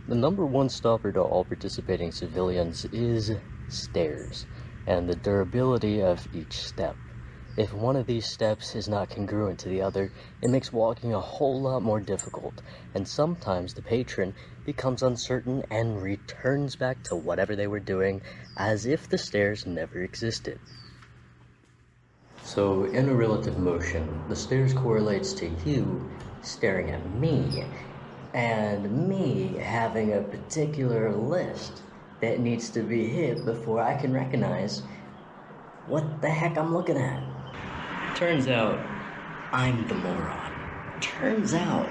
The number one stopper to all participating civilians is stairs, and the durability of each step. If one of these steps is not congruent to the other, it makes walking a whole lot more difficult, and sometimes the patron becomes uncertain and returns back to whatever they were doing as if the stairs never existed. So, in a relative motion, the stairs correlates to you staring at me, and me having a particular list that needs to be hit before I can recognize what the heck I'm looking at. Turns out, I'm the moron. Turns out,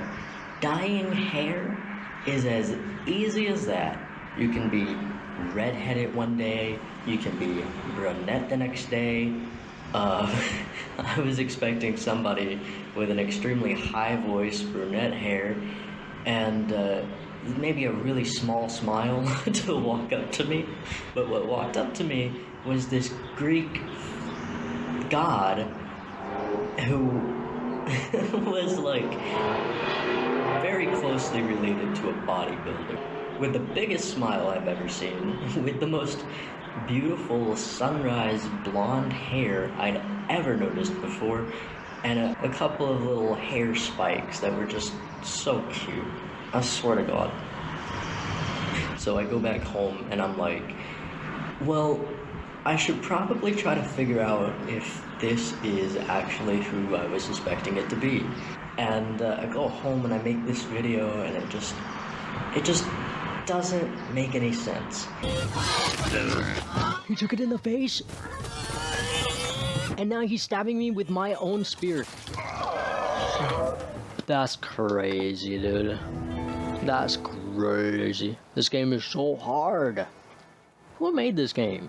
dyeing hair is as easy as that. You can be redheaded one day, you can be brunette the next day. I was expecting somebody with an extremely high voice, brunette hair, and maybe a really small smile to walk up to me. But what walked up to me was this Greek god who was like very closely related to a bodybuilder, with the biggest smile I've ever seen, with the most beautiful sunrise blonde hair I'd ever noticed before, and a couple of little hair spikes that were just so cute. I swear to God. So I go back home and I'm like, well, I should probably try to figure out if this is actually who I was suspecting it to be. And I go home and I make this video, and it just doesn't make any sense. He took it in the face, and now he's stabbing me with my own spear. That's crazy, dude. That's crazy. This game is so hard. Who made this game?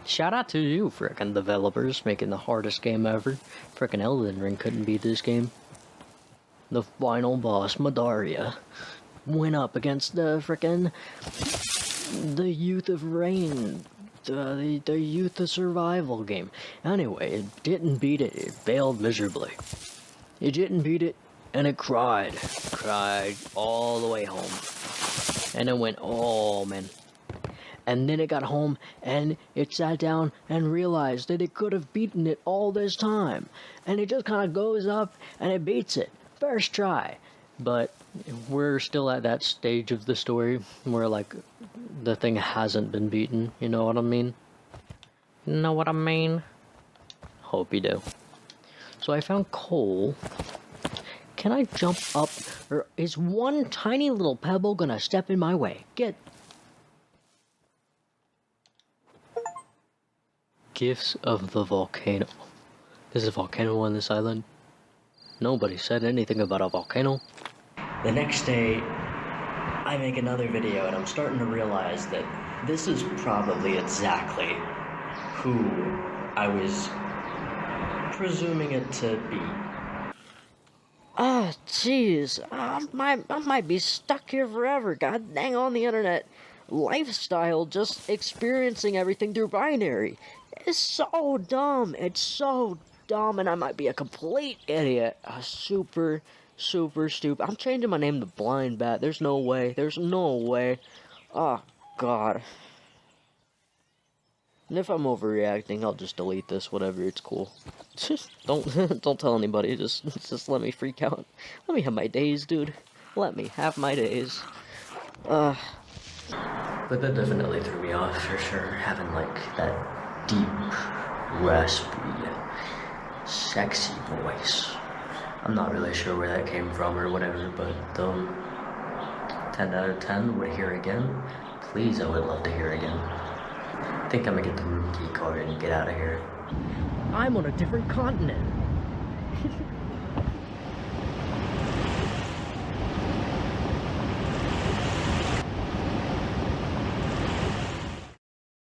Shout out to you, frickin' developers, making the hardest game ever. Frickin' Elden Ring couldn't beat this game. The final boss, Madaria, went up against the frickin' the Youth of Rain, the Youth of Survival game. Anyway, it didn't beat it. It failed miserably. It didn't beat it, and it cried all the way home. And it went, oh man. And then it got home, and it sat down and realized that it could have beaten it all this time. And it just kind of goes up, and it beats it. First try. But we're still at that stage of the story where, like, the thing hasn't been beaten. You know what I mean? You know what I mean? Hope you do. So I found coal. Can I jump up, or is one tiny little pebble gonna step in my way? Get... Gifts of the volcano. There's a volcano on this island. Nobody said anything about a volcano. The next day, I make another video, and I'm starting to realize that this is probably exactly who I was presuming it to be. Ah, jeez. I might be stuck here forever. God dang on the internet. Lifestyle, just experiencing everything through binary. It's so dumb. It's so dumb, and I might be a complete idiot. Super stupid. I'm changing my name to Blind Bat. There's no way. Oh, God. And if I'm overreacting, I'll just delete this, whatever, it's cool. Don't tell anybody, just let me freak out. Let me have my days, dude. Let me have my days. But that definitely threw me off, for sure, having, like, that deep, raspy, sexy voice. I'm not really sure where that came from or whatever, but 10 out of 10 would hear again. Please, I would love to hear again. I think I'm gonna get the room key card and get out of here. I'm on a different continent.